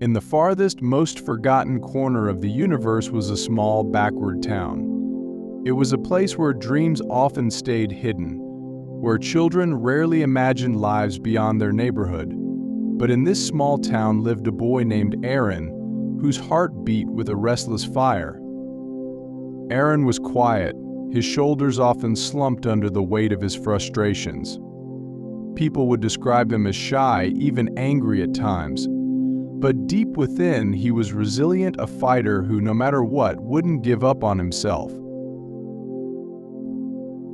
In the farthest, most forgotten corner of the universe was a small, backward town. It was a place where dreams often stayed hidden, where children rarely imagined lives beyond their neighborhood. But in this small town lived a boy named ARIN, whose heart beat with a restless fire. ARIN was quiet, his shoulders often slumped under the weight of his frustrations. People would describe him as shy, even angry at times. But deep within, he was resilient, a fighter who, no matter what, wouldn't give up on himself.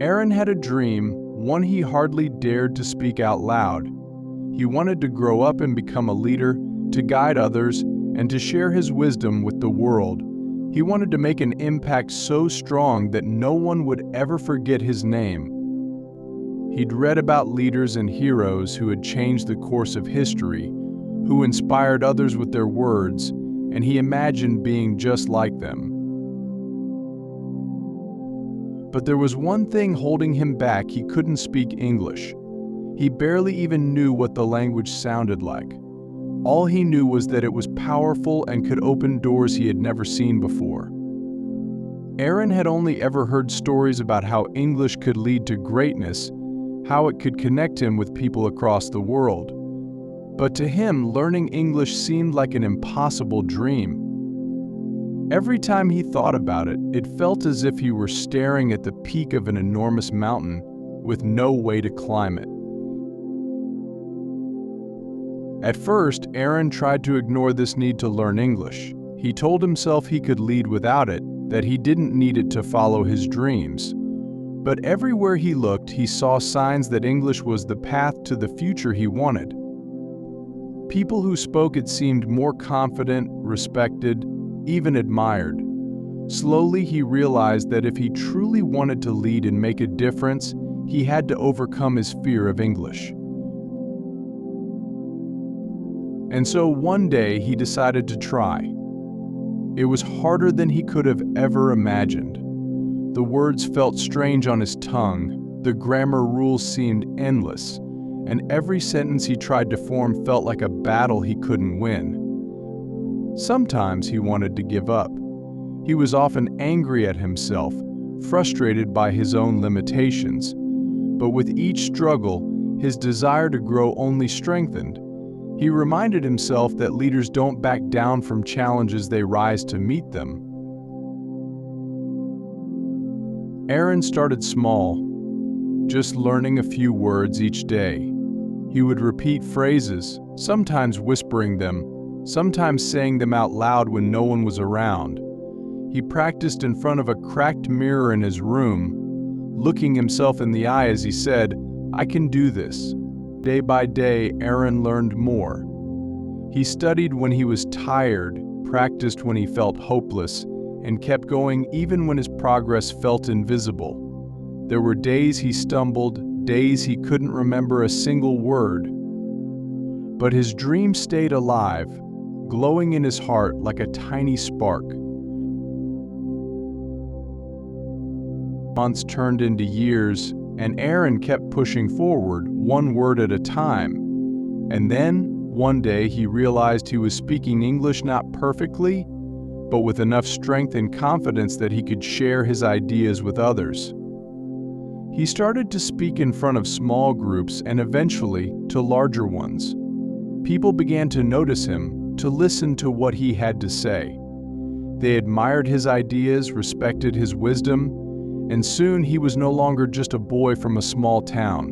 ARIN had a dream, one he hardly dared to speak out loud. He wanted to grow up and become a leader, to guide others, and to share his wisdom with the world. He wanted to make an impact so strong that no one would ever forget his name. He'd read about leaders and heroes who had changed the course of history, who inspired others with their words, and he imagined being just like them. But there was one thing holding him back: he couldn't speak English. He barely even knew what the language sounded like. All he knew was that it was powerful and could open doors he had never seen before. ARIN had only ever heard stories about how English could lead to greatness, how it could connect him with people across the world. But to him, learning English seemed like an impossible dream. Every time he thought about it, it felt as if he were staring at the peak of an enormous mountain with no way to climb it. At first, ARIN tried to ignore this need to learn English. He told himself he could lead without it, that he didn't need it to follow his dreams. But everywhere he looked, he saw signs that English was the path to the future he wanted. People who spoke it seemed more confident, respected, even admired. Slowly, he realized that if he truly wanted to lead and make a difference, he had to overcome his fear of English. And so one day he decided to try. It was harder than he could have ever imagined. The words felt strange on his tongue, the grammar rules seemed endless, and every sentence he tried to form felt like a battle he couldn't win. Sometimes he wanted to give up. He was often angry at himself, frustrated by his own limitations. But with each struggle, his desire to grow only strengthened. He reminded himself that leaders don't back down from challenges, they rise to meet them. ARIN started small, just learning a few words each day. He would repeat phrases, sometimes whispering them, sometimes saying them out loud when no one was around. He practiced in front of a cracked mirror in his room, looking himself in the eye as he said, "I can do this." Day by day, ARIN learned more. He studied when he was tired, practiced when he felt hopeless, and kept going even when his progress felt invisible. There were days he stumbled, days he couldn't remember a single word. But his dream stayed alive, glowing in his heart like a tiny spark. Months turned into years, and ARIN kept pushing forward, one word at a time. And then, one day, he realized he was speaking English not perfectly, but with enough strength and confidence that he could share his ideas with others. He started to speak in front of small groups and eventually to larger ones. People began to notice him, to listen to what he had to say. They admired his ideas, respected his wisdom, and soon he was no longer just a boy from a small town.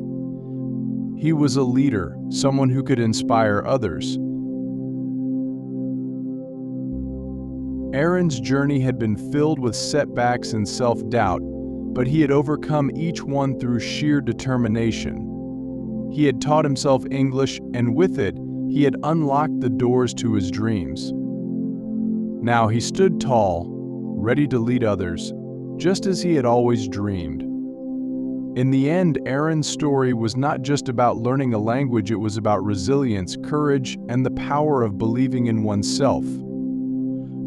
He was a leader, someone who could inspire others. ARIN's journey had been filled with setbacks and self-doubt, but he had overcome each one through sheer determination. He had taught himself English, and with it, he had unlocked the doors to his dreams. Now he stood tall, ready to lead others, just as he had always dreamed. In the end, ARIN's story was not just about learning a language, it was about resilience, courage, and the power of believing in oneself.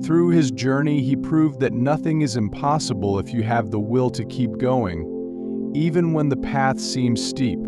Through his journey, he proved that nothing is impossible if you have the will to keep going, even when the path seems steep.